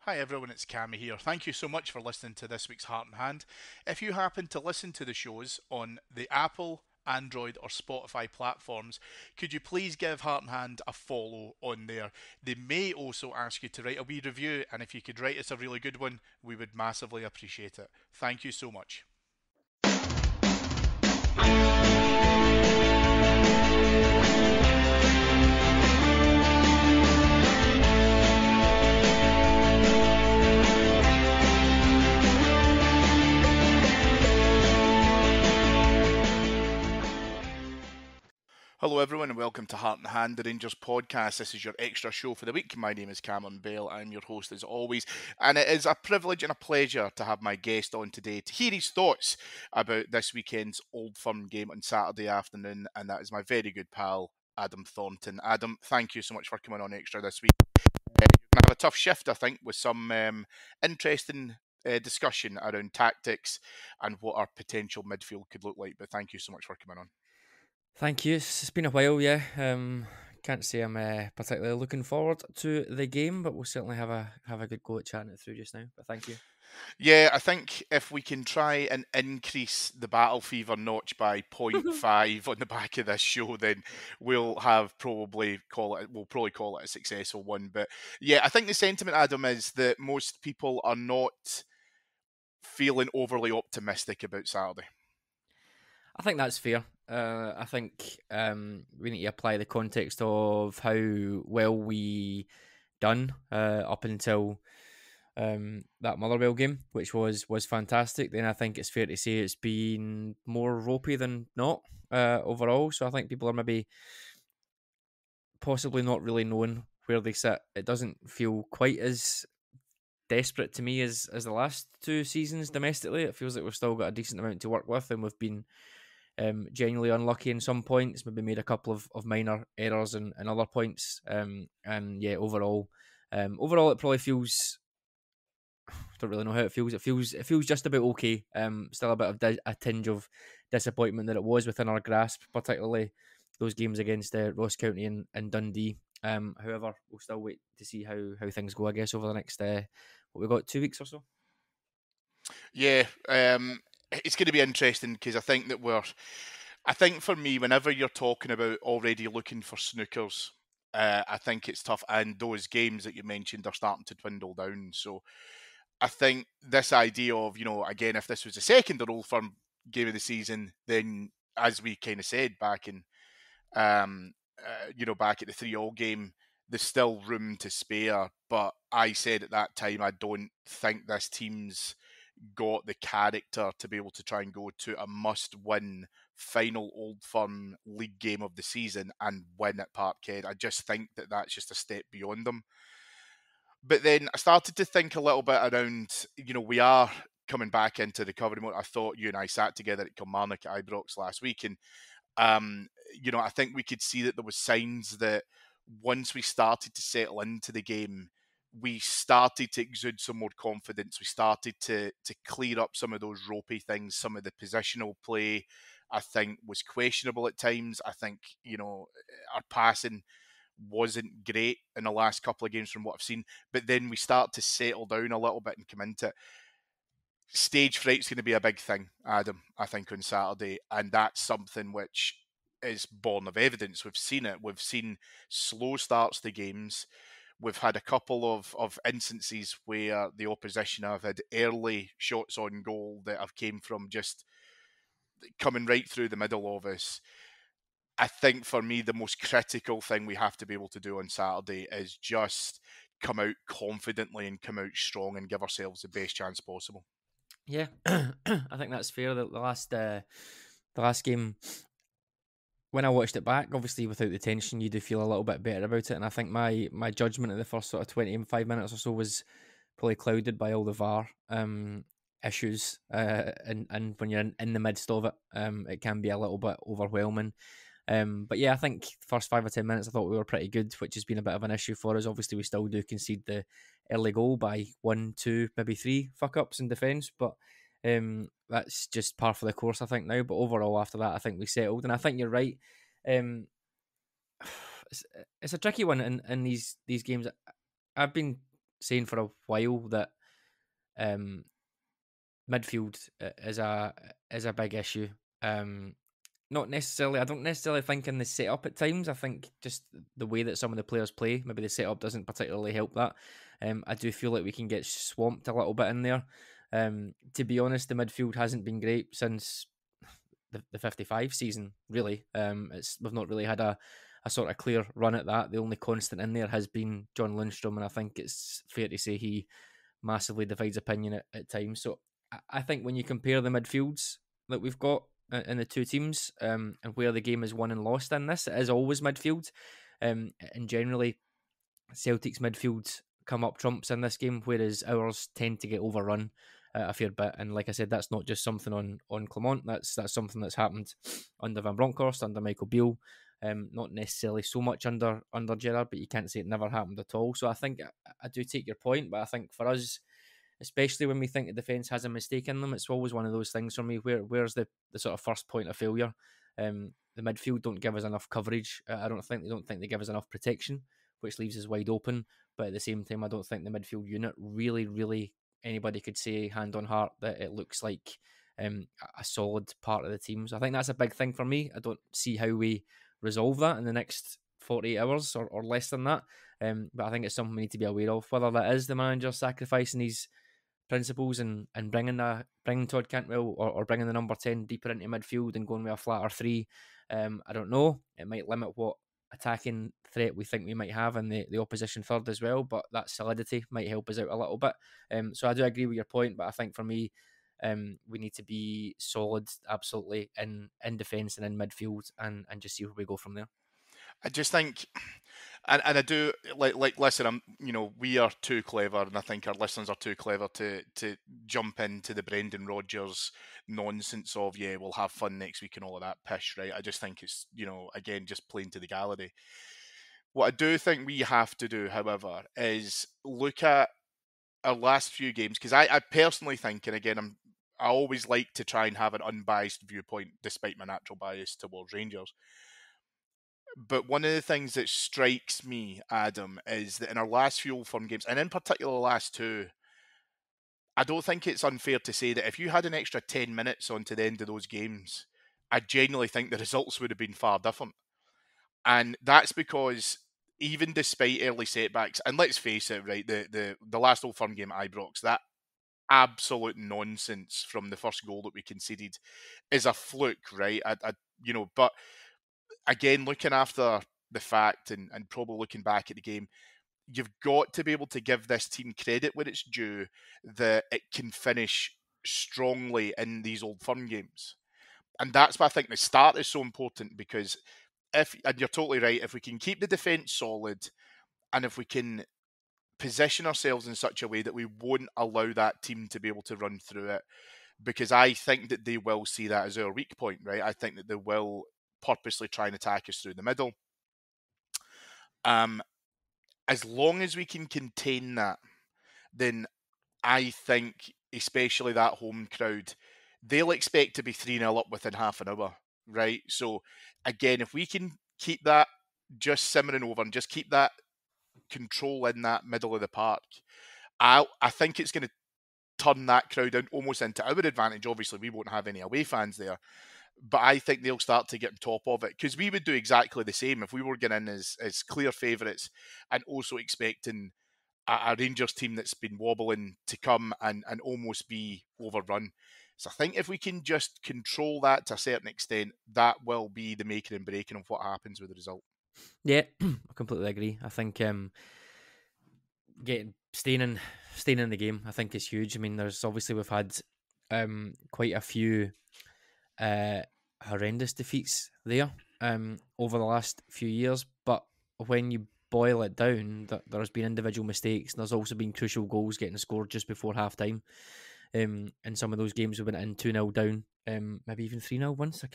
Hi everyone, it's Cammy here. Thank you so much for listening to this week's Heart and Hand. If you happen to listen to the shows on the Apple, Android, or Spotify platforms, could you please give Heart and Hand a follow on there? They may also ask you to write a wee review, and if you could write us a really good one, we would massively appreciate it. Thank you so much. Hello, everyone, and welcome to Heart and Hand, the Rangers podcast. This is your extra show for the week. My name is Cameron Bale. I'm your host as always, and it is a privilege and a pleasure to have my guest on today to hear his thoughts about this weekend's Old Firm game on Saturday afternoon, and that is my very good pal, Adam Thornton. Adam, thank you so much for coming on extra this week. You're going to have a tough shift, I think, with some interesting discussion around tactics and what our potential midfield could look like, but thank you so much for coming on. Thank you. It's been a while, yeah. Can't say I'm particularly looking forward to the game, but we'll certainly have a good go at chatting it through just now. But thank you. Yeah, I think if we can try and increase the battle fever notch by 0.5 on the back of this show, then we'll probably call it a successful one. But yeah, I think the sentiment, Adam, is that most people are not feeling overly optimistic about Saturday. I think that's fair. I think we need to apply the context of how well we done up until that Motherwell game, which was fantastic. Then I think it's fair to say it's been more ropey than not overall. So I think people are maybe possibly not really knowing where they sit. It doesn't feel quite as desperate to me as the last two seasons domestically. It feels like we've still got a decent amount to work with, and we've been genuinely unlucky in some points, maybe made a couple of minor errors in other points. And yeah, overall it probably feels, don't really know how it feels. It feels just about okay. Still a bit of a tinge of disappointment that it was within our grasp, particularly those games against Ross County and Dundee. However, we'll still wait to see how things go, I guess, over the next what we got, 2 weeks or so. Yeah, it's going to be interesting because I think for me, whenever you're talking about already looking for snookers, I think it's tough, and those games that you mentioned are starting to dwindle down. So I think this idea of, again, if this was the second or Old Firm game of the season, then as we kind of said back in, back at the 3-3 game, there's still room to spare. But I said at that time, I don't think this team's got the character to be able to try and go to a must-win final Old Firm league game of the season and win at Parkhead. I just think that that's just a step beyond them. But then I started to think a little bit around, we are coming back into recovery mode. I thought you and I sat together at Kilmarnock at Ibrox last week, and I think we could see that there was signs that once we started to settle into the game, we started to exude some more confidence. We started to clear up some of those ropey things. Some of the positional play, I think, was questionable at times. I think, our passing wasn't great in the last couple of games from what I've seen. But then we start to settle down a little bit and come into it. Stage fright's going to be a big thing, Adam, I think, on Saturday. And that's something which is born of evidence. We've seen it. We've seen slow starts to games. We've had a couple of instances where the opposition have had early shots on goal that have came from just coming right through the middle of us. I think for me, the most critical thing we have to be able to do on Saturday is just come out confidently and come out strong and give ourselves the best chance possible. Yeah, I think that's fair. The last game, when I watched it back, obviously without the tension, you do feel a little bit better about it. And I think my judgment of the first sort of 25 minutes or so was probably clouded by all the VAR issues. And when you're in the midst of it, it can be a little bit overwhelming. But yeah, I think the first 5 or 10 minutes I thought we were pretty good, which has been a bit of an issue for us. Obviously, we still do concede the early goal by 1, 2, maybe 3 fuck ups in defence, but that's just par for the course, I think, now. But overall, after that, I think we settled, and I think you're right. It's a tricky one in these games. I've been saying for a while that um, midfield is a big issue. Not necessarily. I don't necessarily think in the setup at times. I think just the way that some of the players play, maybe the setup doesn't particularly help that. I do feel like we can get swamped a little bit in there. To be honest, the midfield hasn't been great since the 55 season, really. We've not really had a sort of clear run at that. The only constant in there has been John Lundstrom, and I think it's fair to say he massively divides opinion at times. So I think when you compare the midfields that we've got in the two teams, and where the game is won and lost in this, it is always midfield. And generally, Celtic's midfield come up trumps in this game, whereas ours tend to get overrun a fair bit. And like I said, that's not just something on Clement. That's something that's happened under Van Bronckhorst, under Michael Beale. Not necessarily so much under Gerrard, but you can't say it never happened at all. So I think I do take your point, but I think for us, especially when we think the defence has a mistake in them, it's always one of those things for me. Where's the sort of first point of failure? The midfield don't give us enough coverage. I don't think they give us enough protection, which leaves us wide open. But at the same time, I don't think the midfield unit really anybody could say hand on heart that it looks like a solid part of the team. So I think that's a big thing for me. I don't see how we resolve that in the next 48 hours or less than that. But I think it's something we need to be aware of, whether that is the manager sacrificing his principles and bringing Todd Cantwell or bringing the number 10 deeper into midfield and going with a flatter three. I don't know. It might limit what attacking threat we think we might have in the opposition third as well, but that solidity might help us out a little bit. So I do agree with your point, but I think for me, we need to be solid, absolutely, in defence and in midfield, and just see where we go from there. I just think, and I do listen. We are too clever, and I think our listeners are too clever to jump into the Brendan Rodgers nonsense of we'll have fun next week and all of that pish, right? I just think it's again just playing to the gallery. What I do think we have to do, however, is look at our last few games, because I personally think, and again I always like to try and have an unbiased viewpoint despite my natural bias towards Rangers. But one of the things that strikes me, Adam, is that in our last few Old Firm games, and in particular the last two, I don't think it's unfair to say that if you had an extra 10 minutes onto the end of those games, I genuinely think the results would have been far different. And that's because even despite early setbacks, and let's face it, right, the last Old Firm game at Ibrox, that absolute nonsense from the first goal that we conceded is a fluke, right? But again, looking after the fact and probably looking back at the game, you've got to be able to give this team credit when it's due that it can finish strongly in these Old Firm games. And that's why I think the start is so important, because and you're totally right, if we can keep the defence solid and if we can position ourselves in such a way that we won't allow that team to be able to run through it, because I think that they will see that as our weak point, right? I think that they will purposely try and attack us through the middle. As long as we can contain that, then I think, especially that home crowd, they'll expect to be 3-0 up within half an hour, right? So, again, if we can keep that just simmering over and just keep that control in that middle of the park, I think it's going to turn that crowd almost into our advantage. Obviously, we won't have any away fans there, but I think they'll start to get on top of it, because we would do exactly the same if we were getting in as clear favourites and also expecting a Rangers team that's been wobbling to come and almost be overrun. So I think if we can just control that to a certain extent, that will be the making and breaking of what happens with the result. Yeah, I completely agree. I think staying in the game, I think, is huge. I mean, we've had quite a few horrendous defeats there over the last few years, but when you boil it down, there's been individual mistakes, and there's also been crucial goals getting scored just before half time. In some of those games, we went in 2-0 down, maybe even 3-0 once. I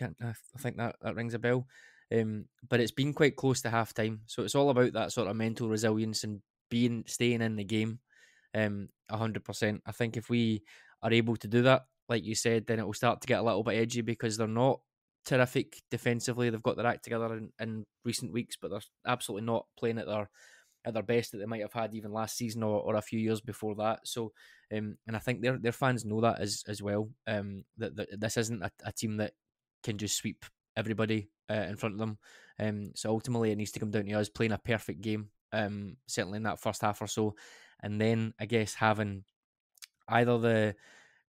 think that rings a bell. But it's been quite close to half time, so it's all about that sort of mental resilience and staying in the game. 100%. I think if we are able to do that, like you said, then it will start to get a little bit edgy, because they're not terrific defensively. They've got their act together in recent weeks, but they're absolutely not playing at their at their best that they might have had even last season or a few years before that. So, and I think their fans know that as well. That this isn't a team that can just sweep everybody in front of them. So ultimately, it needs to come down to us playing a perfect game. Certainly in that first half or so, and then I guess having either the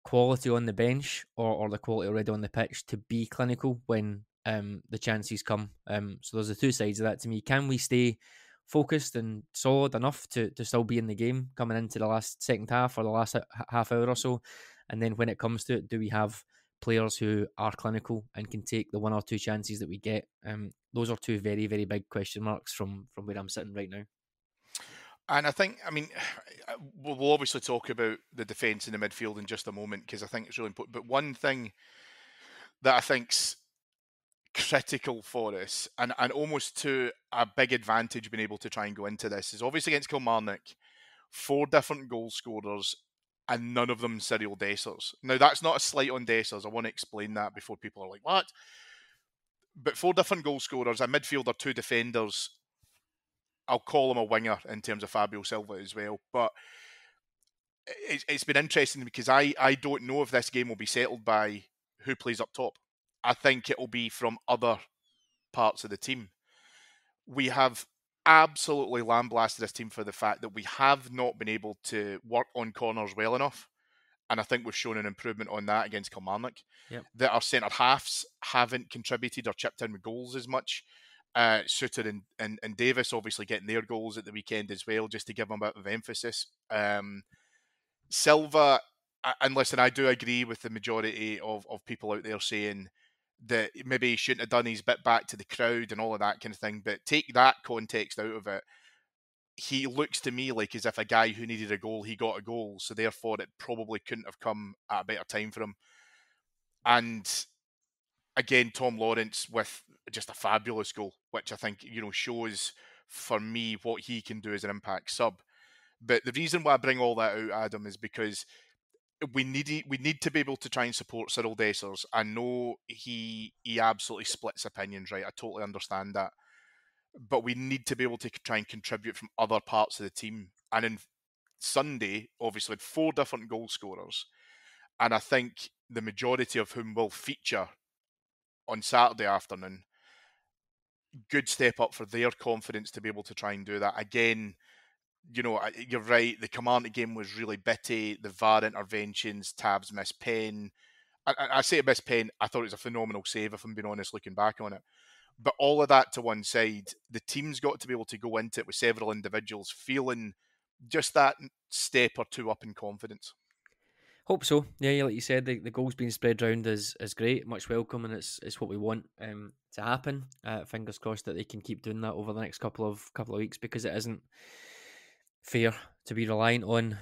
quality on the bench or the quality already on the pitch to be clinical when the chances come. So there's the two sides of that to me. Can we stay focused and solid enough to still be in the game coming into the last second half or the last half hour or so? And then when it comes to it, do we have players who are clinical and can take the one or two chances that we get? Those are two very, very big question marks from where I'm sitting right now. And I think, I mean, we'll obviously talk about the defence in the midfield in just a moment because I think it's really important. But one thing that I think's critical for us and almost to a big advantage being able to try and go into this is obviously against Kilmarnock, 4 different goal scorers and none of them serial Dessers. Now, that's not a slight on Dessers. I want to explain that before people are like, what? But 4 different goal scorers, a midfielder, 2 defenders. I'll call him a winger in terms of Fabio Silva as well. But it's been interesting because I don't know if this game will be settled by who plays up top. I think it will be from other parts of the team. We have absolutely lambasted this team for the fact that we have not been able to work on corners well enough. And I think we've shown an improvement on that against Kilmarnock. Yep. That our centre halves haven't contributed or chipped in with goals as much. Suter and Davis obviously getting their goals at the weekend as well, just to give them a bit of emphasis. Silva, and listen, I do agree with the majority of people out there saying that maybe he shouldn't have done his bit back to the crowd and all of that kind of thing. But take that context out of it. He looks to me like as if a guy who needed a goal, he got a goal. So therefore, it probably couldn't have come at a better time for him. And again, Tom Lawrence with just a fabulous goal, which I think, shows for me what he can do as an impact sub. But the reason why I bring all that out, Adam, is because we need to be able to try and support Cyril Dessers. I know he absolutely splits opinions, right? I totally understand that. But we need to be able to try and contribute from other parts of the team. And in Sunday, obviously, had 4 different goal scorers. And I think the majority of whom will feature on Saturday afternoon, good step up for their confidence to be able to try and do that. Again, you're right, the Kilmarnock game was really bitty. The VAR interventions, Tabs missed pen. I say it missed pen, I thought it was a phenomenal save, if I'm being honest, looking back on it. But all of that to one side, the team's got to be able to go into it with several individuals feeling just that step or two up in confidence. Hope so. Yeah, like you said, the goals being spread around is great, much welcome, and it's what we want to happen. Fingers crossed that they can keep doing that over the next couple of weeks, because it isn't fair to be reliant on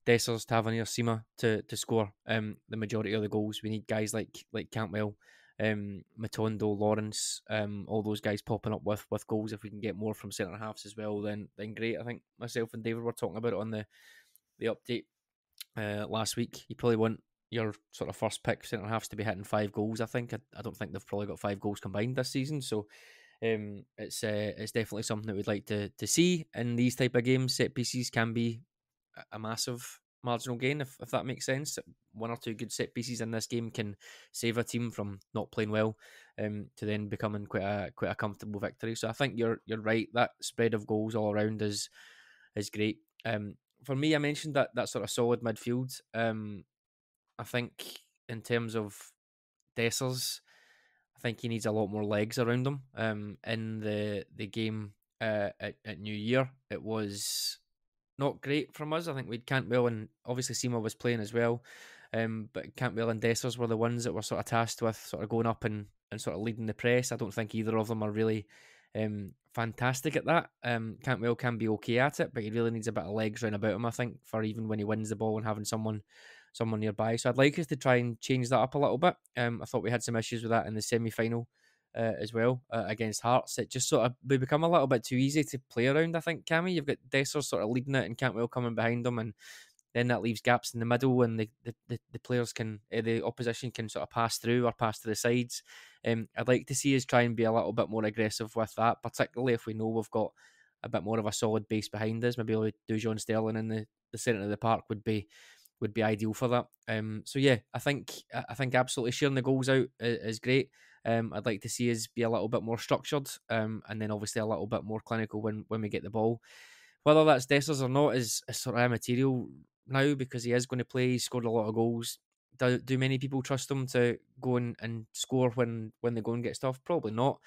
Dessers, Tavernier, Sima to score the majority of the goals. We need guys like Cantwell, Matondo, Lawrence, all those guys popping up with goals. If we can get more from centre halves as well, then great. I think myself and David were talking about it on the update last week. You probably want your sort of first pick centre halves to be hitting 5 goals. I think I don't think they've probably got 5 goals combined this season. So it's definitely something that we'd like to see in these type of games. Set pieces can be a massive marginal gain, if that makes sense. 1 or 2 good set pieces in this game can save a team from not playing well, to then becoming quite a comfortable victory. So I think you're right. That spread of goals all around is great. For me, I mentioned that sort of solid midfield. I think in terms of Dessers, I think he needs a lot more legs around him. In the game at New Year, it was not great from us. I think we'd Cantwell, and obviously Seymour was playing as well. But Cantwell and Dessers were the ones that were sort of tasked with sort of going up and sort of leading the press. I don't think either of them are really fantastic at that. Cantwell can be okay at it, but he really needs a bit of legs round about him, I think, for even when he wins the ball and having someone nearby. So I'd like us to try and change that up a little bit. I thought we had some issues with that in the semi-final as well against Hearts. It just sort of we become a little bit too easy to play around, I think, Cammy. You've got Dessers sort of leading it and Cantwell coming behind them, and then that leaves gaps in the middle, and the players can, the opposition can sort of pass through or pass to the sides. I'd like to see us try and be a little bit more aggressive with that, particularly if we know we've got a bit more of a solid base behind us. Maybe we'll do John Sterling in the centre of the park would be ideal for that. So yeah, I think absolutely sharing the goals out is great. I'd like to see us be a little bit more structured, and then obviously a little bit more clinical when we get the ball. Whether that's Dessers or not is sort of immaterial now because he is going to play. He scored a lot of goals. Do many people trust him to go and score when they go and get stuff? Probably not.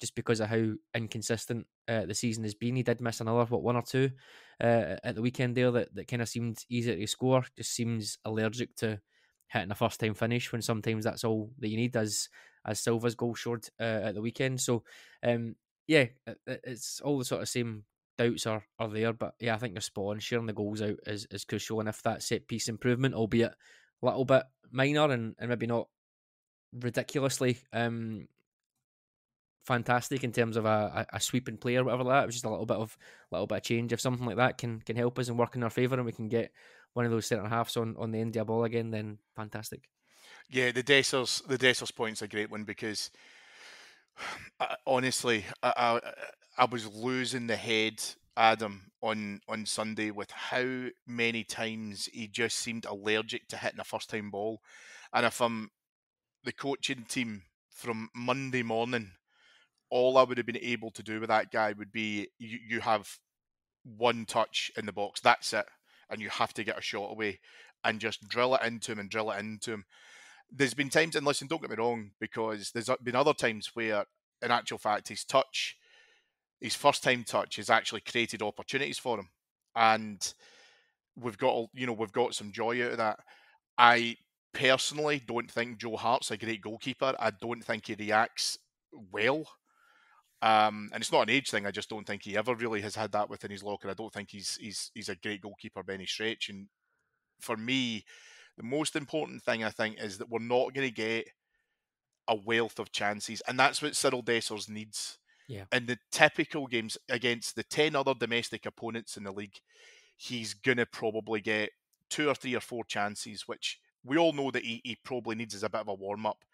Just because of how inconsistent the season has been. He did miss another one or two at the weekend there that kind of seemed easier to score. Just seems allergic to hitting a first time finish when sometimes that's all that you need, as Silva's goal showed at the weekend. So yeah, it's all the sort of same doubts are there, but yeah, I think you're spot on. Sharing the goals out is crucial, and if that set piece improvement, albeit a little bit minor and maybe not ridiculously fantastic in terms of a sweeping play or whatever like that, it was just a little bit of change. If something like that can help us and work in our favour, and we can get one of those centre halves on the India ball again, then fantastic. Yeah, the Dessers point's a great one because honestly, I was losing the head, Adam, on Sunday with how many times he just seemed allergic to hitting a first time ball. And if I'm the coaching team from Monday morning, all I would have been able to do with that guy would be you have one touch in the box, that's it, and you have to get a shot away and just drill it into him and drill it into him. There's been times, and listen, don't get me wrong, because there's been other times where, in actual fact, his first time touch has actually created opportunities for him, and we've got some joy out of that. I personally don't think Joe Hart's a great goalkeeper. I don't think he reacts well. And it's not an age thing. I just don't think he ever really has had that within his locker. I don't think he's a great goalkeeper by any stretch. And for me, the most important thing I think is that we're not going to get a wealth of chances, and that's what Cyril Dessers needs. Yeah. In the typical games against the 10 other domestic opponents in the league, he's going to probably get 2 or 3 or 4 chances, which we all know that he probably needs as a bit of a warm up,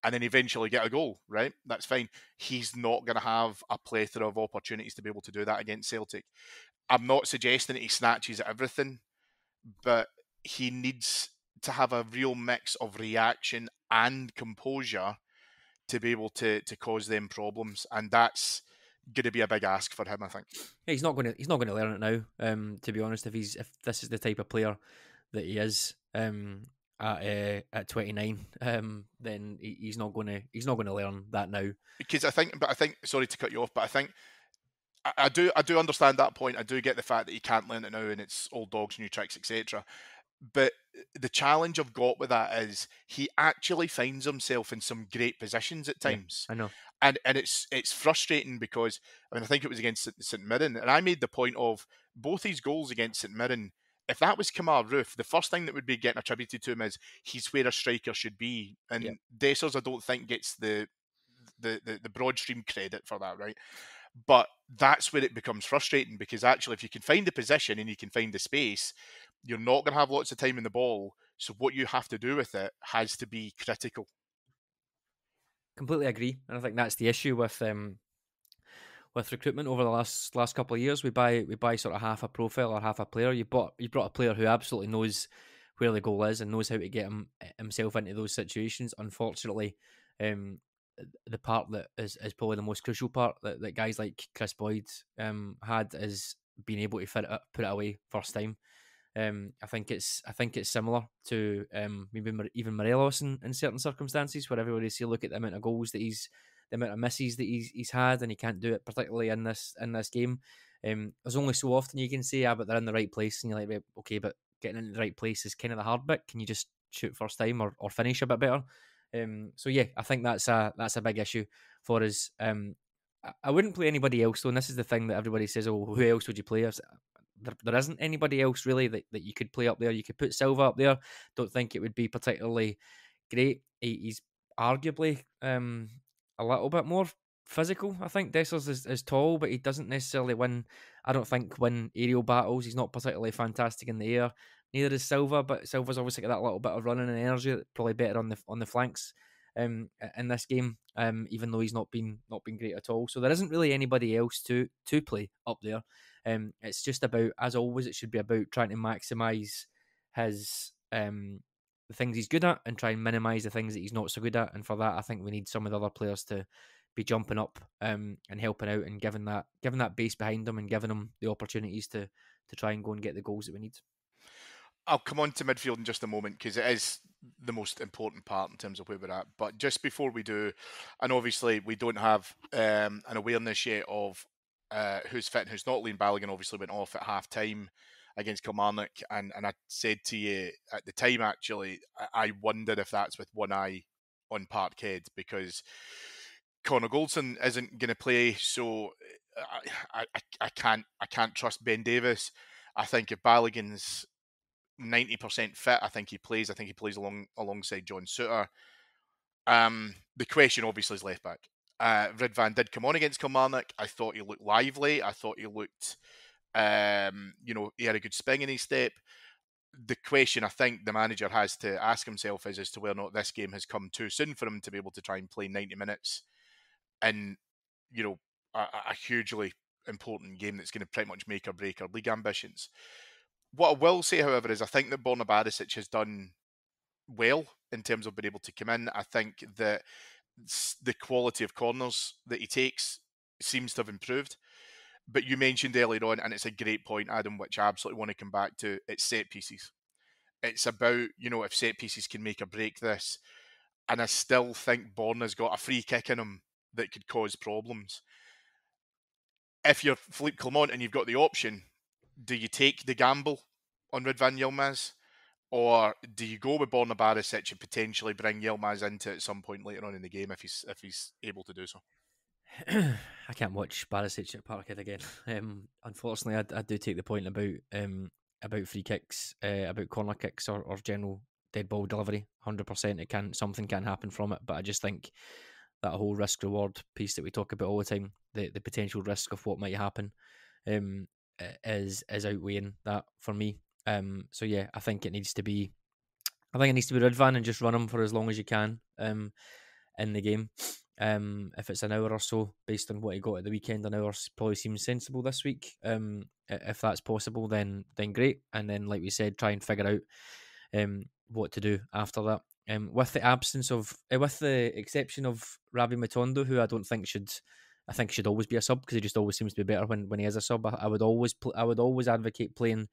and then eventually get a goal, right? That's fine. He's not going to have a plethora of opportunities to be able to do that against Celtic. I'm not suggesting that he snatches at everything, but he needs to have a real mix of reaction and composure to be able to cause them problems, and that's going to be a big ask for him, I think. Yeah, he's not gonna learn it now. To be honest, if this is the type of player that he is at 29, then he's not gonna learn that now. Because I think, sorry to cut you off, but I think I do understand that point. I do get the fact that he can't learn it now, and it's old dogs, new tricks, etc. But the challenge I've got with that is he actually finds himself in some great positions at Yeah, times. I know. And it's frustrating because I think it was against St Mirren, and I made the point of both these goals against St Mirren. If that was Kamal Roof, the first thing that would be getting attributed to him is he's where a striker should be, Yeah, and Dessers I don't think gets the broad stream credit for that, right? But that's where it becomes frustrating because actually, if you can find the position and you can find the space, you're not going to have lots of time in the ball. So what you have to do with it has to be critical. completely agree, and I think that's the issue with recruitment over the last couple of years. We buy sort of half a profile or half a player. You brought a player who absolutely knows where the goal is and knows how to get himself into those situations. Unfortunately, the part that is probably the most crucial part that guys like Chris Boyd had is being able to put it away first time. I think it's similar to maybe even Morelos in certain circumstances where everybody see look at the amount of goals that the amount of misses that he's had, and he can't do it particularly in this game. There's only so often you can say, but they're in the right place, and you're like, okay, but getting in the right place is kind of the hard bit. Can you just shoot first time or finish a bit better? So yeah, I think that's a big issue for us. I wouldn't play anybody else though, and this is the thing that everybody says, oh, who else would you play? There isn't anybody else really that you could play up there. You could put Silva up there. Don't think it would be particularly great. He's arguably a little bit more physical. I think Dessers is tall, but he doesn't necessarily win. I don't think win aerial battles. He's not particularly fantastic in the air. Neither is Silva, but Silva's obviously got that little bit of running and energy. Probably better on the flanks. in this game, even though he's not been great at all. So there isn't really anybody else to play up there. It's just about, as always, it should be about trying to maximise his the things he's good at and try and minimise the things that he's not so good at. And for that, I think we need some of the other players to be jumping up and helping out and giving that base behind them and giving them the opportunities to try and go and get the goals that we need. I'll come on to midfield in just a moment because it is the most important part in terms of where we're at. But just before we do, and obviously we don't have an awareness yet of who's fit and who's not. Liam Balogun obviously went off at half time against Kilmarnock, and I said to you at the time, actually, I wondered if that's with one eye on Parkhead because Connor Goldson isn't going to play, so I can't trust Ben Davis. I think if Balogun's 90% fit, I think he plays. I think he plays alongside John Souttar. The question obviously is left back. Ridvan did come on against Kilmarnock. I thought he looked lively. I thought he looked, he had a good spring in his step. The question I think the manager has to ask himself is as to whether or not this game has come too soon for him to be able to try and play 90 minutes in, a hugely important game that's going to pretty much make or break our league ambitions. What I will say, however, is I think that Borna Barisic has done well in terms of being able to come in. I think that the quality of corners that he takes seems to have improved. But you mentioned earlier on, and it's a great point, Adam, which I absolutely want to come back to, it's set pieces. It's about, if set pieces can make or break this. And I still think Borna's got a free kick in him that could cause problems. If you're Philippe Clement and you've got the option, do you take the gamble on Ridvan Yilmaz? Or do you go with Borna Barisic and potentially bring Yilmaz into it at some point later on in the game if he's able to do so? I can't watch Barisic at Parkhead again. Unfortunately, I do take the point about free kicks, about corner kicks or general dead ball delivery. 100%, something can happen from it, but I just think that whole risk reward piece that we talk about all the time, the potential risk of what might happen, is outweighing that for me. So yeah, I think it needs to be Ridvan and just run him for as long as you can. In the game. If it's an hour or so, based on what he got at the weekend, an hour probably seems sensible this week. If that's possible, then great. And then, like we said, try and figure out what to do after that. With the exception of Ravi Matondo, who I think should always be a sub because he just always seems to be better when he is a sub. I would always advocate playing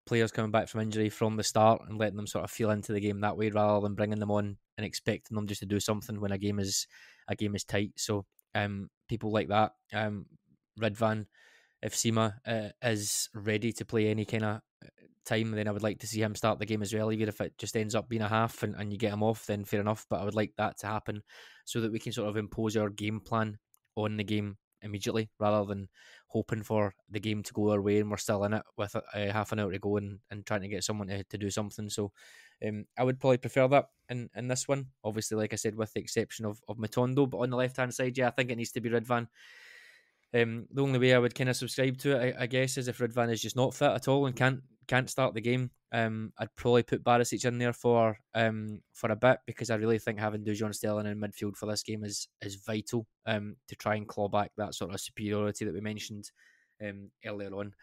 players coming back from injury from the start and letting them sort of feel into the game that way rather than bringing them on and expecting them just to do something when a game is tight. So people like that, Ridvan, if Sima is ready to play any kind of time, then I would like to see him start the game as well. Even if it just ends up being a half and you get him off, then fair enough. But I would like that to happen so that we can sort of impose our game plan on the game immediately rather than hoping for the game to go our way and we're still in it with half an hour to go and trying to get someone to do something. So I would probably prefer that in this one. Obviously, like I said, with the exception of Matondo, but on the left-hand side, yeah, I think it needs to be Ridvan. The only way I would kind of subscribe to it, I guess, is if Ridvan is just not fit at all and can't start the game. I'd probably put Barisic in there for a bit because I really think having Dujon Stelling in midfield for this game is vital to try and claw back that sort of superiority that we mentioned earlier on.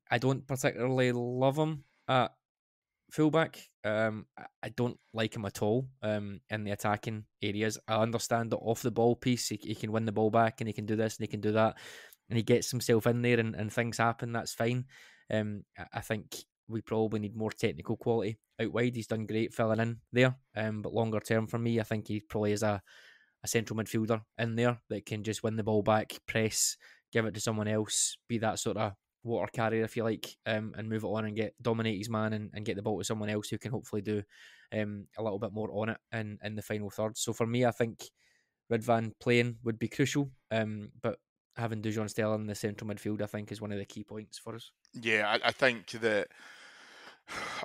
I don't particularly love him at fullback. I don't like him at all in the attacking areas. I understand the off the ball piece. He can win the ball back and he can do this and he can do that. And he gets himself in there and things happen. That's fine. I think we probably need more technical quality out wide. He's done great filling in there. But longer term for me, I think he probably is a central midfielder in there that can just win the ball back, press, give it to someone else, be that sort of water carrier, if you like, and move it on and dominate his man and get the ball to someone else who can hopefully do a little bit more on it in the final third. So for me, I think Ridvan playing would be crucial, but having Dujon Stelling in the central midfield, I think, is one of the key points for us. Yeah, I think that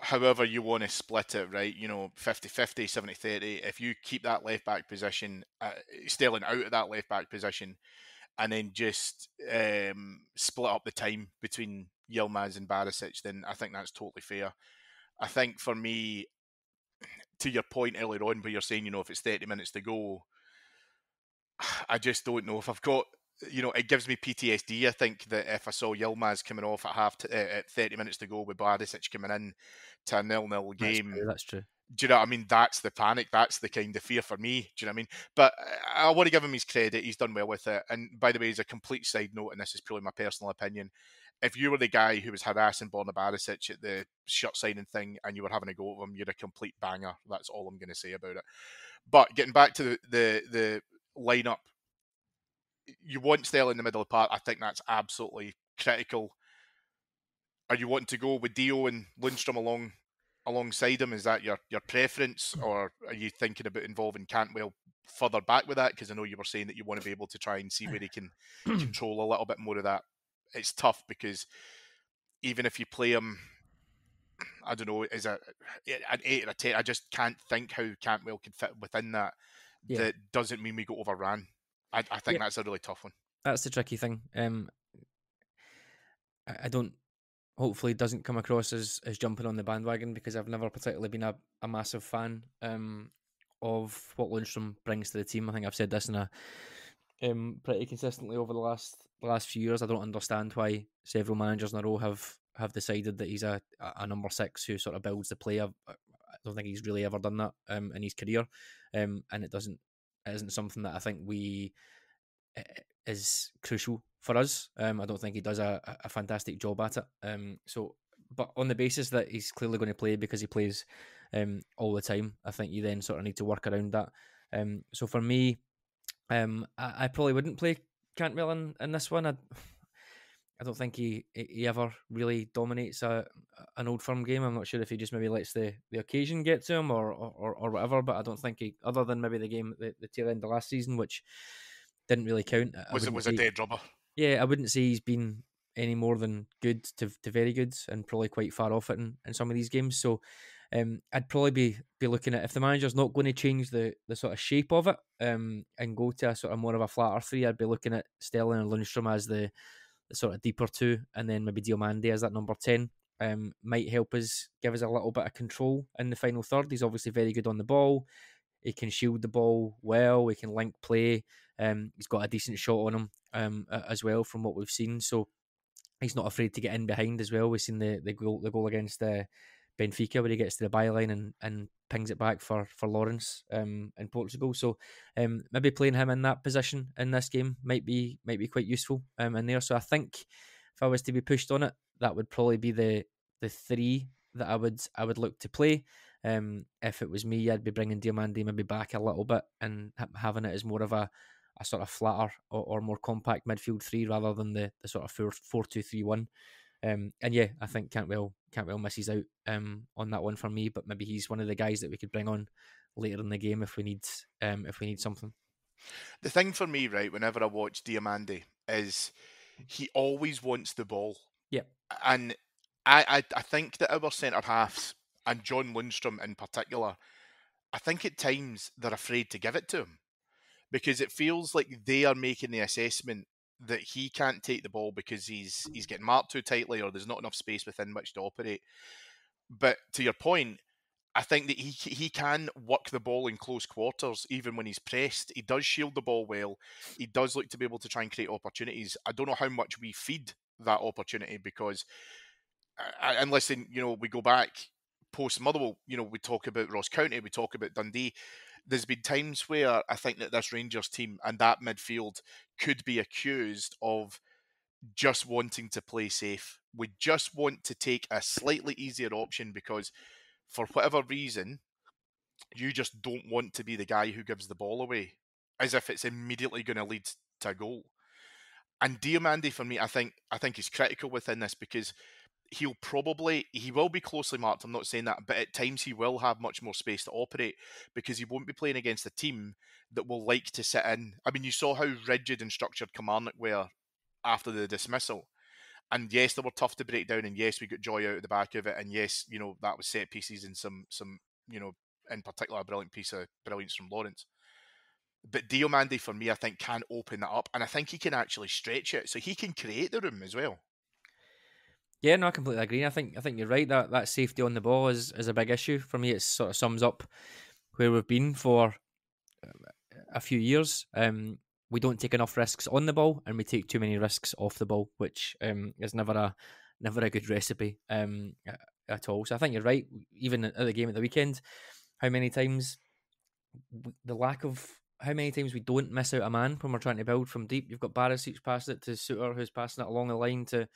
however you want to split it, right, 50-50, 70-30, if you keep that left back position, Sterling out of that left back position, and then just split up the time between Yilmaz and Barisic, then I think that's totally fair. I think for me, to your point earlier on, where you're saying, if it's 30 minutes to go, I just don't know if I've got. It gives me PTSD. I think that if I saw Yilmaz coming off at 30 minutes to go with Barisic coming in to a 0-0 That's game, true. That's true. do you know what I mean? That's the panic. That's the kind of fear for me. Do you know what I mean? But I want to give him his credit. He's done well with it. And by the way, as a complete side note, and this is purely my personal opinion, if you were the guy who was harassing Borna Barisic at the shirt signing thing and you were having a go at him, you're a complete banger. That's all I'm going to say about it. But getting back to the lineup, you want Stella in the middle of the park. I think that's absolutely critical. Are you wanting to go with Dio and Lundstrom alongside him? Is that your preference, or are you thinking about involving Cantwell further back with that? Because I know you were saying that you want to be able to try and see where he can control a little bit more of that. It's tough because even if you play him, I don't know, as an 8 or a 10, I just can't think how Cantwell could fit within that. Yeah. That doesn't mean we go overran. I think Yeah. that's a really tough one. That's the tricky thing. I don't. Hopefully, it doesn't come across as jumping on the bandwagon, because I've never particularly been a massive fan of what Lundstrom brings to the team. I think I've said this in a pretty consistently over the last few years. I don't understand why several managers in a row have decided that he's a number six who sort of builds the play. I don't think he's really ever done that in his career, and it isn't something that I think is crucial for us. I don't think he does a fantastic job at it. But on the basis that he's clearly going to play because he plays all the time, I think you then sort of need to work around that. So for me, I probably wouldn't play Cantwell in this one. I don't think he ever really dominates an Old Firm game. I'm not sure if he just maybe lets the occasion get to him or whatever. But I don't think he, other than maybe the game at the tail end of last season, which didn't really count. I Was it wouldn't was a say. dead rubber? Yeah, I wouldn't say he's been any more than good to very good, and probably quite far off it in some of these games. So I'd probably be looking at, if the manager's not going to change the sort of shape of it and go to a sort of more of a flatter three, I'd be looking at Sterling and Lundstrom as the sort of deeper two, and then maybe Diomande as that number 10. Might help us, give us a little bit of control in the final third. He's obviously very good on the ball. He can shield the ball well. He can link play. He's got a decent shot on him as well from what we've seen. So he's not afraid to get in behind as well. We've seen the goal against Benfica, where he gets to the byline and pings it back for Lawrence in Portugal. So maybe playing him in that position in this game might be quite useful in there. So I think if I was to be pushed on it, that would probably be the three that I would look to play. If it was me, I'd be bringing Diomande maybe back a little bit and having it as more of a sort of flatter or more compact midfield three, rather than the sort of 4-2-3-1. And yeah, I think Cantwell misses out on that one for me, but maybe he's one of the guys that we could bring on later in the game if we need something. The thing for me, right, whenever I watch Diamande, is he always wants the ball. Yeah. And I think that our centre halves, and John Lundstrom in particular, I think at times they're afraid to give it to him, because it feels like they are making the assessment that he can't take the ball because he's getting marked too tightly, or there's not enough space within which to operate. But to your point, I think that he can work the ball in close quarters, even when he's pressed. He does shield the ball well. He does look to be able to try and create opportunities. I don't know how much we feed that opportunity, because, and listen, we go back post Motherwell, we talk about Ross County, we talk about Dundee. There's been times where I think that this Rangers team and that midfield could be accused of just wanting to play safe. We just want to take a slightly easier option because, for whatever reason, you just don't want to be the guy who gives the ball away as if it's immediately going to lead to a goal. And Diomande, for me, I think he's critical within this, because he will be closely marked. I'm not saying that, but at times he will have much more space to operate, because he won't be playing against a team that will like to sit in. I mean, you saw how rigid and structured Kilmarnock were after the dismissal. And yes, they were tough to break down, and yes, we got joy out of the back of it, and yes, that was set pieces and some in particular a brilliant piece of brilliance from Lawrence. But Diomande, for me, I think can open that up, and I think he can actually stretch it, so he can create the room as well. Yeah, no, I completely agree. I think you're right. That safety on the ball is a big issue for me. It sort of sums up where we've been for a few years. We don't take enough risks on the ball, and we take too many risks off the ball, which is never a good recipe at all. So I think you're right. Even at the game at the weekend, how many times the lack of how many times we don't miss out a man when we're trying to build from deep. You've got Barisic passing it to Suter, who's passing it along the line to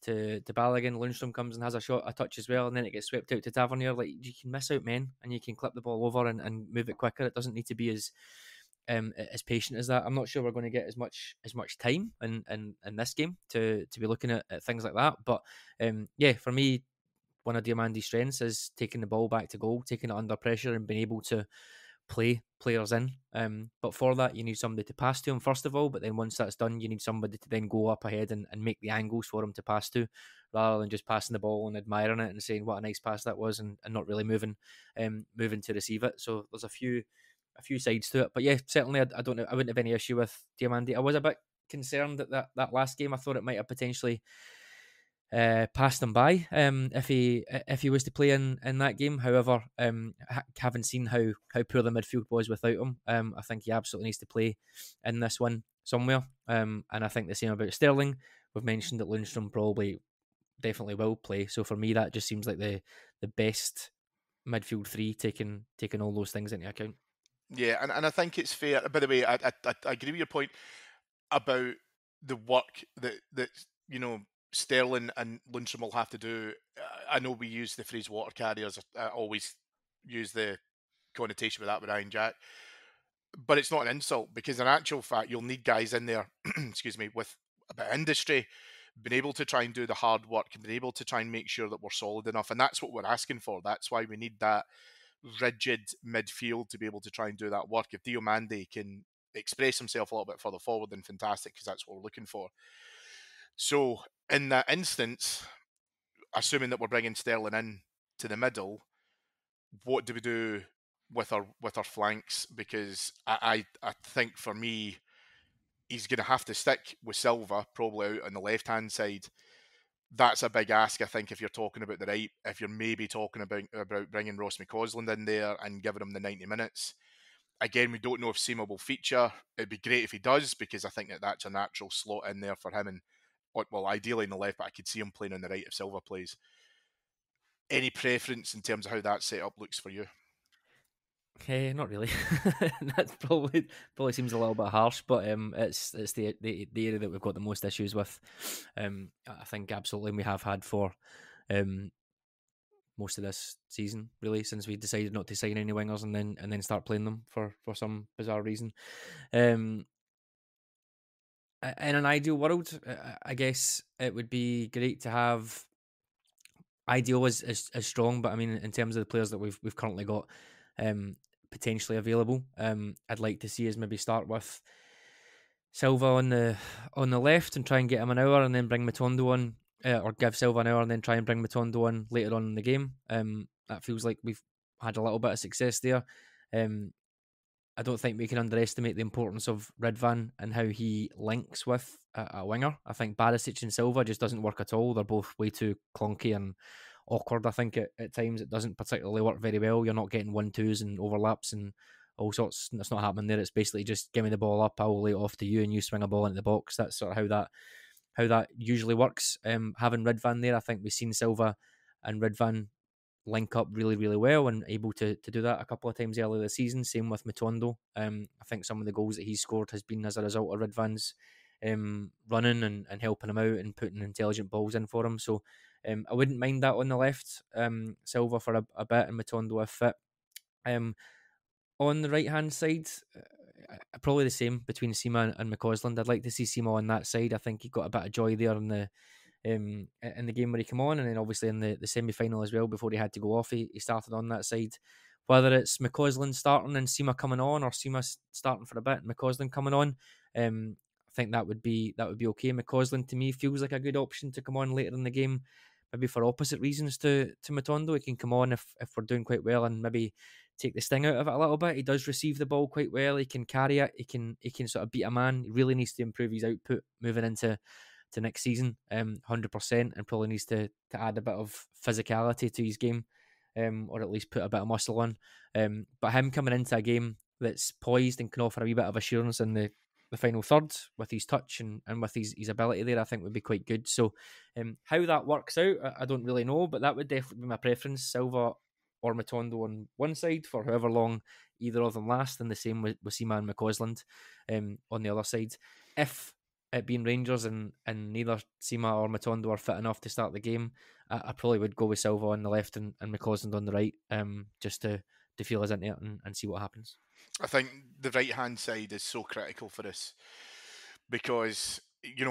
Balogun. Lundstrom comes and has a touch as well, and then it gets swept out to Tavernier. Like, you can miss out men, and you can clip the ball over and move it quicker. It doesn't need to be as patient as that. I'm not sure we're going to get as much time in this game to be looking at things like that. But yeah, for me, one of Diamandi's strengths is taking the ball back to goal, taking it under pressure, and being able to play players in. But for that, you need somebody to pass to him first of all. But then once that's done, you need somebody to then go up ahead and make the angles for him to pass to, rather than just passing the ball and admiring it and saying what a nice pass that was, and not really moving to receive it. So there's a few sides to it. But yeah, certainly I don't know. I wouldn't have any issue with Diamandi. I was a bit concerned that last game. I thought it might have potentially passed him by if he was to play in that game. However, having seen how poor the midfield was without him, I think he absolutely needs to play in this one somewhere. And I think the same about Sterling. We've mentioned that Lundstrom probably definitely will play. So for me, that just seems like the best midfield three, taking all those things into account. Yeah, and I think it's fair. By the way, I agree with your point about the work that you know Sterling and Lundstrom will have to do. I know we use the phrase water carriers. I always use the connotation with that with Ryan Jack, but it's not an insult because in actual fact you'll need guys in there, excuse me, with a bit of industry, being able to try and do the hard work and being able to try and make sure that we're solid enough, and that's what we're asking for. That's why we need that rigid midfield to be able to try and do that work. If Diomande can express himself a little bit further forward, then fantastic, because that's what we're looking for. So in that instance, assuming that we're bringing Sterling in to the middle, what do we do with our flanks? Because I think for me, he's going to have to stick with Silva probably out on the left hand side. That's a big ask, I think, if you're talking about the right. If you're maybe talking about bringing Ross McCausland in there and giving him the 90 minutes. Again, we don't know if Seema will feature. It'd be great if he does, because I think that's a natural slot in there for him. And well, ideally in the left, but I could see him playing on the right if Silva plays. Any preference in terms of how that setup looks for you? Not really. That's probably seems a little bit harsh, but it's the area that we've got the most issues with. I think absolutely we have had for most of this season, really, since we decided not to sign any wingers and then start playing them for some bizarre reason. In an ideal world, I guess it would be great to have. Ideal is strong, but I mean, in terms of the players that we've currently got, potentially available, I'd like to see us maybe start with Silva on the left and try and get him an hour, and then bring Matondo on, or give Silva an hour and then try and bring Matondo on later on in the game. That feels like we've had a little bit of success there. I don't think we can underestimate the importance of Ridvan and how he links with a winger. I think Barisic and Silva just doesn't work at all. They're both way too clunky and awkward. I think at times it doesn't particularly work very well. You're not getting 1-2s and overlaps and all sorts. That's not happening there. It's basically just give me the ball up, I'll lay it off to you, and you swing a ball into the box. That's sort of how that usually works. Having Ridvan there, I think we've seen Silva and Ridvan link up really, really well and able to do that a couple of times earlier this season. Same with Matondo. I think some of the goals that he's scored has been as a result of Ridvan's running and helping him out and putting intelligent balls in for him. So I wouldn't mind that on the left. Silva for a bit and Matondo if fit. On the right hand side, probably the same between Seema and McCausland. I'd like to see Seema on that side. I think he got a bit of joy there in the game where he came on, and then obviously in the semi final as well. Before he had to go off, he started on that side. Whether it's McCausland starting and Seema coming on, or Seema starting for a bit and McCausland coming on, I think that would be okay. McCausland to me feels like a good option to come on later in the game, maybe for opposite reasons to Matondo. He can come on if we're doing quite well and maybe take the sting out of it a little bit. He does receive the ball quite well. He can carry it. He can sort of beat a man. He really needs to improve his output moving into to next season, 100%, and probably needs to add a bit of physicality to his game, or at least put a bit of muscle on. But him coming into a game that's poised and can offer a wee bit of assurance in the final third with his touch and with his ability there, I think would be quite good. So how that works out, I don't really know, but that would definitely be my preference. Silva or Matondo on one side for however long either of them last, and the same with Seaman and McCausland on the other side. If it being Rangers and neither Sima or Matondo are fit enough to start the game, I probably would go with Silva on the left and McCausland on the right, just to feel us into it and see what happens. I think the right hand side is so critical for us because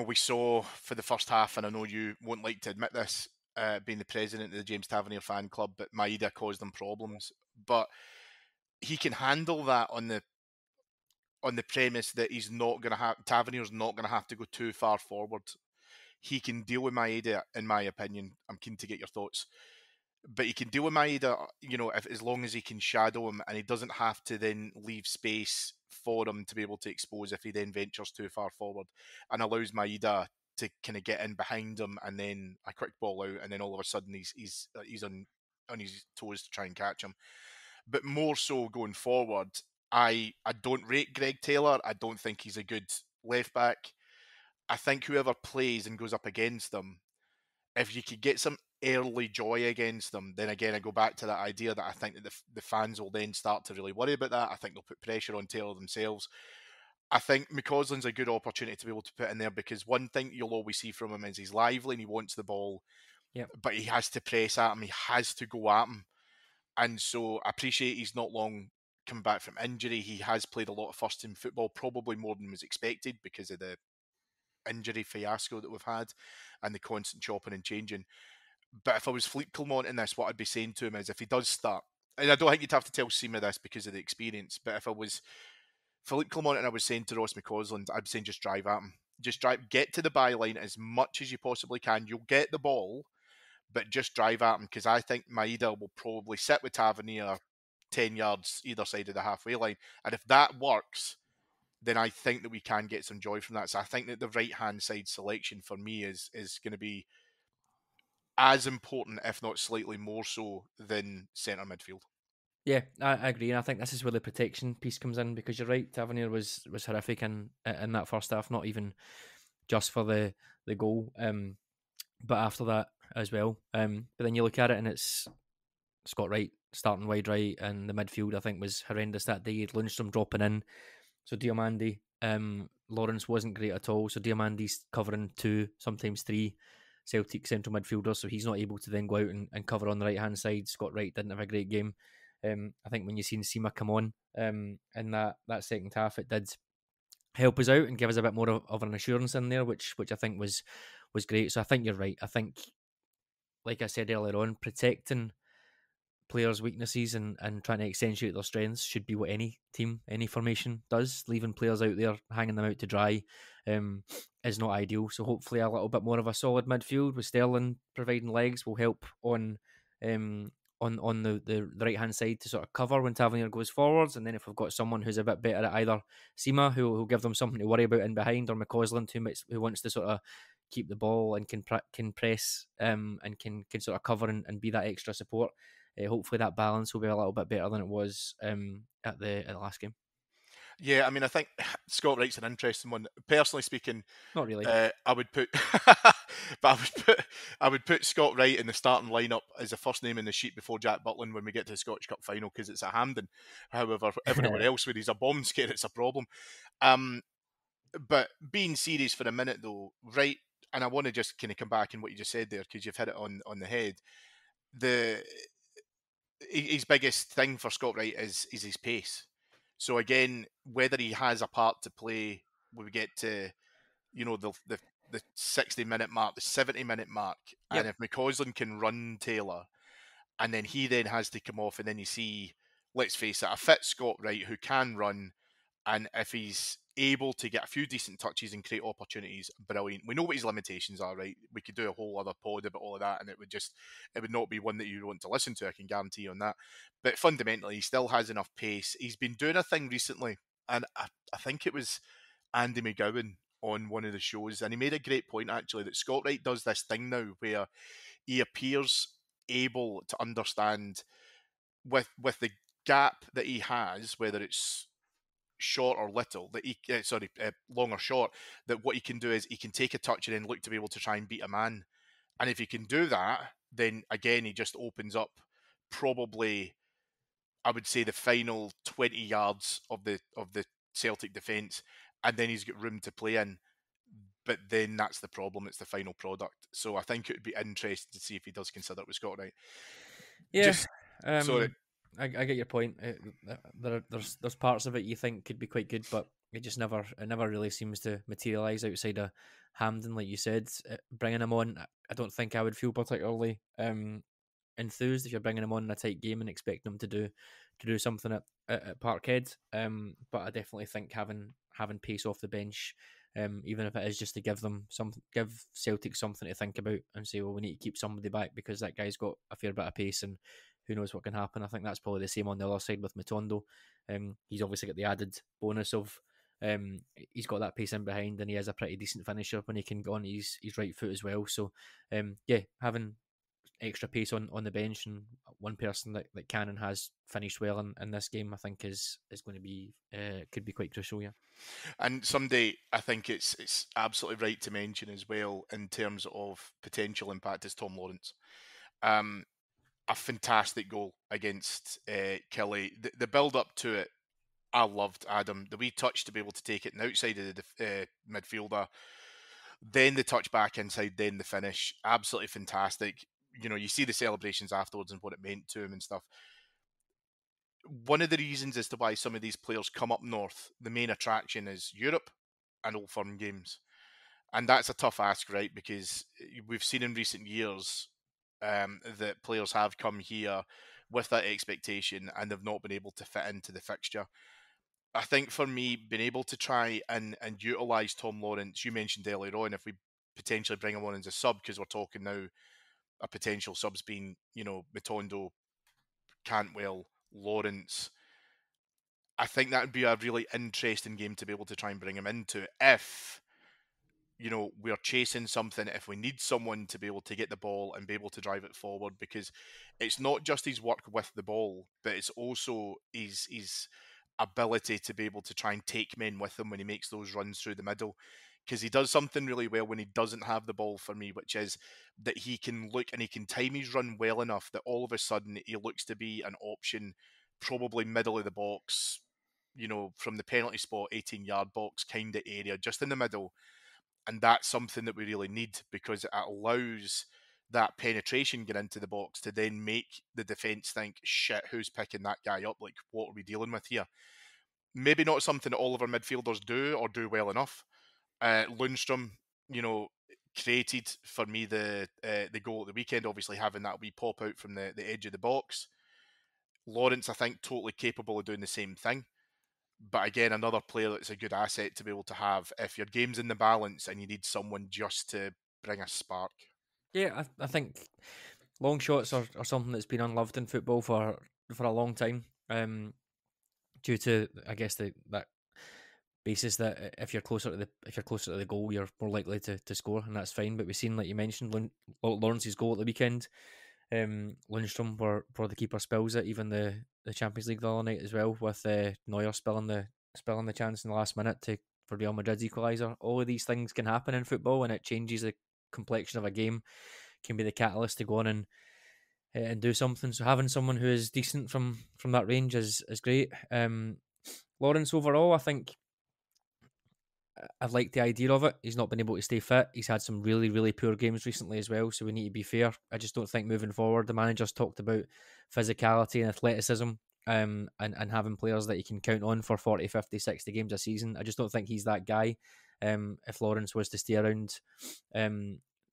we saw for the first half, and I know you won't like to admit this, being the president of the James Tavernier fan club, but Maeda caused them problems. But he can handle that on the premise that he's not going to have Tavernier's not going to have to go too far forward. He can deal with Maeda, in my opinion. I'm keen to get your thoughts. But he can deal with Maeda, as long as he can shadow him and he doesn't have to then leave space for him to be able to expose if he then ventures too far forward, and allows Maeda to kind of get in behind him and then a quick ball out, and then all of a sudden he's on his toes to try and catch him. But more so going forward, I don't rate Greg Taylor. I don't think he's a good left back. I think whoever plays and goes up against them, if you could get some early joy against them, then again I go back to that idea that I think that the fans will then start to really worry about that. I think they'll put pressure on Taylor themselves. I think McCausland's a good opportunity to be able to put in there, because one thing you'll always see from him is he's lively and he wants the ball, Yep. but he has to press at him. He has to go at him. And so I appreciate he's not long come back from injury. He has played a lot of first team football, probably more than was expected because of the injury fiasco that we've had and the constant chopping and changing. But if I was Philippe Clement in this, what I'd be saying to him is, if he does start, and I don't think you'd have to tell Seema this because of the experience, but if I was Philippe Clement and I was saying to Ross McCausland, I'd be saying just drive at him. Just drive, get to the byline as much as you possibly can. You'll get the ball, but just drive at him, because I think Maeda will probably sit with Tavernier 10 yards either side of the halfway line. And if that works, then I think that we can get some joy from that. So I think that the right hand side selection for me is going to be as important, if not slightly more so, than centre midfield. Yeah, I agree, and I think this is where the protection piece comes in, because you're right, Tavernier was horrific in that first half, not even just for the goal, but after that as well. But then you look at it and it's Scott Wright starting wide right, and the midfield I think was horrendous that day. Lundstrom dropping in, so Diomande, Lawrence wasn't great at all. So Diamande's covering two, sometimes three Celtic central midfielders, so he's not able to then go out and cover on the right hand side. Scott Wright didn't have a great game. I think when you seen Sima come on in that second half, it did help us out and give us a bit more of an assurance in there, which I think was great. So I think you're right. I think, like I said earlier on, protecting players' weaknesses and trying to accentuate their strengths should be what any team, any formation does. Leaving players out there, hanging them out to dry, is not ideal. So hopefully a little bit more of a solid midfield with Sterling providing legs will help um, on the right hand side to sort of cover when Tavernier goes forwards. And then if we've got someone who's a bit better at either Sima, who'll give them something to worry about in behind, or McCausland, who wants to sort of keep the ball and can press and can sort of cover and be that extra support. Hopefully that balance will be a little bit better than it was at the last game. Yeah, I mean, I think Scott Wright's an interesting one. Personally speaking, Not really. I would put, I would put Scott Wright in the starting lineup as the first name in the sheet before Jack Butland when we get to the Scottish Cup final, because it's at Hampden. However, everywhere else where he's a bomb scare, it's a problem. But being serious for a minute though, right? And I want to just kind of come back in what you just said there, because you've hit it on the head. His biggest thing for Scott Wright is his pace. So again, whether he has a part to play when we get to the 60-minute mark, the 70-minute mark, and Yep. if McCausland can run Taylor, and then he then has to come off, and then you see, let's face it, a fit Scott Wright who can run, and if he's able to get a few decent touches and create opportunities, brilliant. We know what his limitations are, right? We could do a whole other pod about all of that, and it would not be one that you want to listen to, I can guarantee you on that. But fundamentally, he still has enough pace. He's been doing a thing recently, and I think it was Andy McGowan on one of the shows, and he made a great point actually that Scott Wright does this thing now where he appears able to understand with the gap that he has, whether it's short or little, that he long or short, that what he can do is he can take a touch and then look to be able to try and beat a man. And if he can do that, then again he just opens up probably, I would say, the final 20 yards of the Celtic defence, and then he's got room to play in. But then that's the problem; it's the final product. So I think it would be interesting to see if he does consider it with Scott Wright. Yeah, Just sorry. um, I get your point. There's parts of it you think could be quite good, but it never really seems to materialize outside of Hamden, like you said. Bringing him on, I don't think I would feel particularly enthused if you're bringing him on in a tight game and expecting him to do something at Parkhead. But I definitely think having pace off the bench, even if it is just to give Celtic something to think about and say, well, we need to keep somebody back because that guy's got a fair bit of pace and who knows what can happen. I think that's probably the same on the other side with Matondo. He's obviously got the added bonus of he's got that pace in behind and he is a pretty decent finisher when he can go on his right foot as well. So yeah, having extra pace on the bench and one person that can and has finished well in this game, I think is going to be could be quite crucial. Yeah, And someday, I think it's absolutely right to mention as well in terms of potential impact is Tom Lawrence. Um, a fantastic goal against Kelly. The build up to it, I loved Adam. The wee touch to be able to take it outside of the midfielder, then the touch back inside, then the finish. Absolutely fantastic. You know, you see the celebrations afterwards and what it meant to him and stuff. One of the reasons as to why some of these players come up north, the main attraction is Europe and Old Firm games. And that's a tough ask, right? Because we've seen in recent years that players have come here with that expectation and they've not been able to fit into the fixture. I think for me, being able to try and utilise Tom Lawrence, you mentioned earlier on, if we potentially bring him on as a sub, because we're talking now a potential subs being, you know, Matondo, Cantwell, Lawrence. I think that would be a really interesting game to be able to try and bring him into if, you know, we're chasing something, if we need someone to be able to get the ball and be able to drive it forward, because it's not just his work with the ball, but it's also his ability to be able to try and take men with him when he makes those runs through the middle. Because he does something really well when he doesn't have the ball for me, which is that he can look and he can time his run well enough that all of a sudden he looks to be an option, probably middle of the box, you know, from the penalty spot, 18-yard box kind of area, just in the middle. And that's something that we really need because it allows that penetration get into the box to then make the defence think, shit, who's picking that guy up? Like, what are we dealing with here? Maybe not something that all of our midfielders do or do well enough. Lundstrom, you know, created for me the goal at the weekend, obviously having that wee pop out from the edge of the box. Lawrence, I think, totally capable of doing the same thing. But again, another player that's a good asset to be able to have if your game's in the balance and you need someone just to bring a spark. yeah. I think long shots are something that's been unloved in football for a long time. Due to I guess that basis that if you're closer to the goal, you're more likely to score, and that's fine. But we've seen, like you mentioned, Lawrence's goal at the weekend. Lundstrom where the keeper spills it, even the Champions League the other night as well, with Neuer spilling the chance in the last minute to for Real Madrid's equaliser. All of these things can happen in football, and it changes the complexion of a game. Can be the catalyst to go on and do something. So having someone who is decent from that range is great. Lawrence overall, I think I've liked the idea of it. He's not been able to stay fit. He's had some really, really poor games recently as well. So we need to be fair. I just don't think moving forward, the manager's talked about physicality and athleticism and having players that you can count on for 40, 50, 60 games a season. I just don't think he's that guy. If Lawrence was to stay around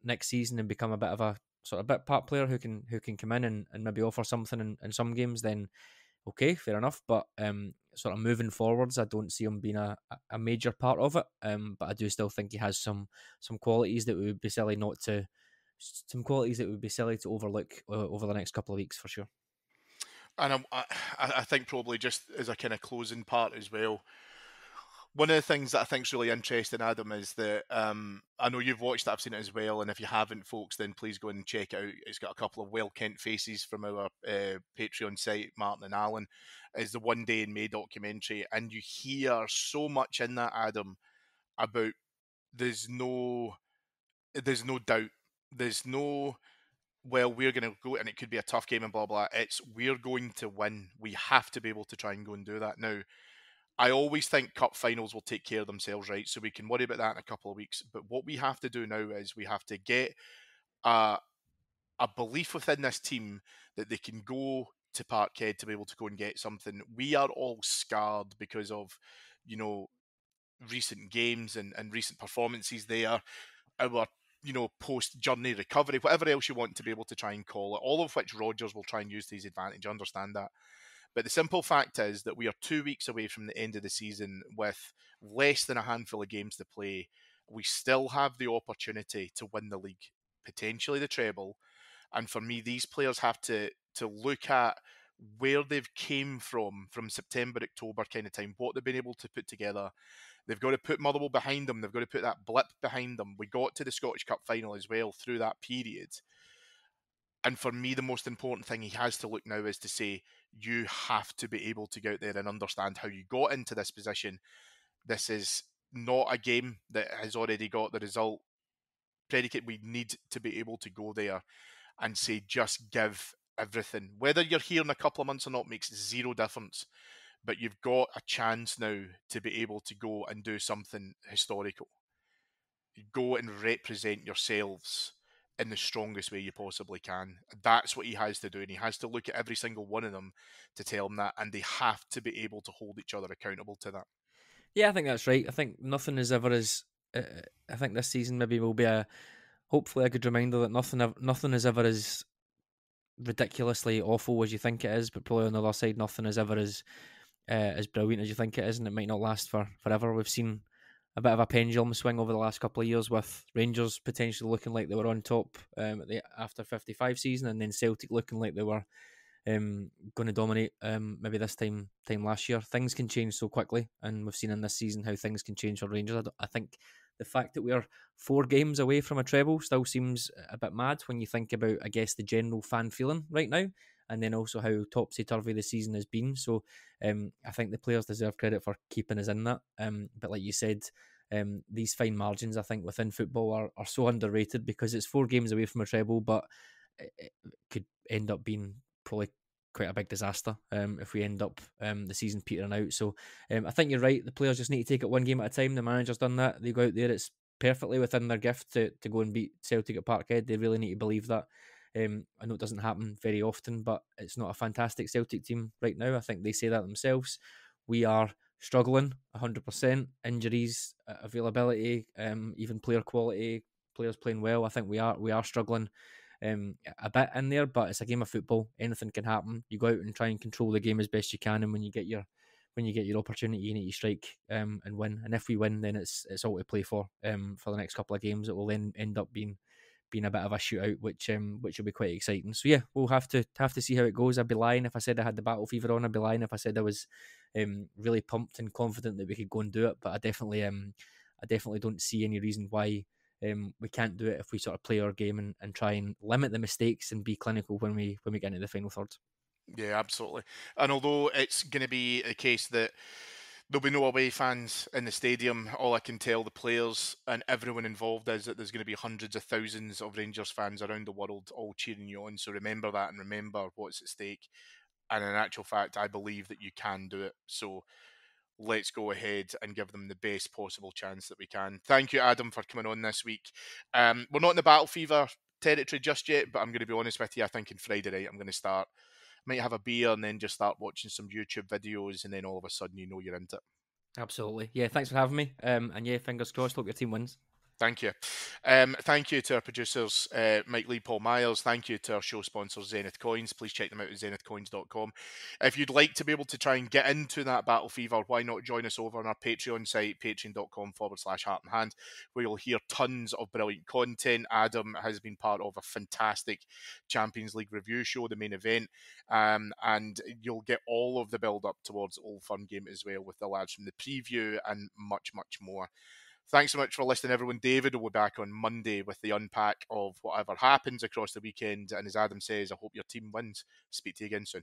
next season and become a bit of a sort of bit part player who can come in and maybe offer something in some games, then okay, fair enough. But sort of moving forwards, I don't see him being a major part of it. But I do still think he has some qualities that would be silly not to some qualities that would be silly to overlook over the next couple of weeks for sure. And I think probably just as a kind of closing part as well, One of the things that I think is really interesting, Adam, is that I know you've watched it, I've seen it as well, and if you haven't, folks, then please go and check it out. It's got a couple of well-kent faces from our Patreon site, Martin and Alan. It's the One Day in May documentary, and you hear so much in that, Adam, about there's no there's no doubt. There's no, well, we're going to go and it could be a tough game and blah, blah. It's we're going to win. We have to be able to try and go and do that. Now, I always think cup finals will take care of themselves, right? So we can worry about that in a couple of weeks. But what we have to do now is we have to get a, a belief within this team that they can go to Parkhead to be able to go and get something. We are all scarred because of, you know, recent games and recent performances there, our post journey recovery, whatever else you want to be able to try and call it, all of which Rodgers will try and use to his advantage. I understand that. But the simple fact is that we are 2 weeks away from the end of the season with less than a handful of games to play. We still have the opportunity to win the league, potentially the treble. And for me, these players have to look at where they've came from September, October kind of time, what they've been able to put together. They've got to put Motherwell behind them. They've got to put that blip behind them. We got to the Scottish Cup final as well through that period. And for me, the most important thing he has to look now is to say, you have to be able to go out there and understand how you got into this position. This is not a game that has already got the result predicate. We need to be able to go there and say, just give everything. Whether you're here in a couple of months or not makes zero difference. But you've got a chance now to be able to go and do something historical. Go and represent yourselves in the strongest way you possibly can. That's what he has to do, and he has to look at every single one of them to tell them that, and they have to be able to hold each other accountable to that. Yeah, I think that's right. I think nothing is ever as. I think this season maybe will be hopefully a good reminder that nothing is ever as ridiculously awful as you think it is, but probably on the other side, nothing is ever as brilliant as you think it is, and it might not last forever. We've seen a bit of a pendulum swing over the last couple of years with Rangers potentially looking like they were on top at the after 55 season, and then Celtic looking like they were going to dominate maybe this time last year. Things can change so quickly, and we've seen in this season how things can change for Rangers. I think the fact that we are 4 games away from a treble still seems a bit mad when you think about, I guess, the general fan feeling right now, and then also how topsy-turvy the season has been. So I think the players deserve credit for keeping us in that. But like you said, these fine margins, I think, within football are so underrated because it's 4 games away from a treble, but it could end up being probably quite a big disaster if we end up the season petering out. So I think you're right. The players just need to take it 1 game at a time. The manager's done that. They go out there. It's perfectly within their gift to go and beat Celtic at Parkhead. They really need to believe that. I know it doesn't happen very often, but it's not a fantastic Celtic team right now. I think they say that themselves. We are struggling 100%. Injuries, availability, even player quality, players playing well. I think we are struggling a bit in there, but it's a game of football. Anything can happen. You go out and try and control the game as best you can, and when you get your opportunity, you need to strike and win. And if we win, then it's all to play for the next couple of games. It will then end up being a bit of a shootout, which will be quite exciting. So yeah, we'll have to see how it goes. I'd be lying if I said I had the battle fever on. I'd be lying if I said I was really pumped and confident that we could go and do it. But I definitely don't see any reason why we can't do it if we sort of play our game and try and limit the mistakes and be clinical when we get into the final third. Yeah, absolutely. And although it's going to be a case that there'll be no away fans in the stadium, all I can tell the players and everyone involved is that there's going to be hundreds of thousands of Rangers fans around the world all cheering you on. So remember that and remember what's at stake. And in actual fact, I believe that you can do it. So let's go ahead and give them the best possible chance that we can. Thank you, Adam, for coming on this week. We're not in the battle fever territory just yet, but I'm going to be honest with you. I think on Friday night I'm going to start. Might have a beer and then just start watching some YouTube videos, and then all of a sudden you know you're into it. Absolutely. Yeah, thanks for having me. And yeah, fingers crossed. Hope your team wins. Thank you. Thank you to our producers, Mike Lee, Paul Myers. Thank you to our show sponsors, Zenith Coins. Please check them out at zenithcoins.com. If you'd like to be able to try and get into that battle fever, why not join us over on our Patreon site, patreon.com/heart and hand, where you'll hear tons of brilliant content. Adam has been part of a fantastic Champions League review show, the main event, and you'll get all of the build up towards Old Firm game as well with the lads from the preview and much, much more. Thanks so much for listening, everyone. David will be back on Monday with the unpack of whatever happens across the weekend. And as Adam says, I hope your team wins. Speak to you again soon.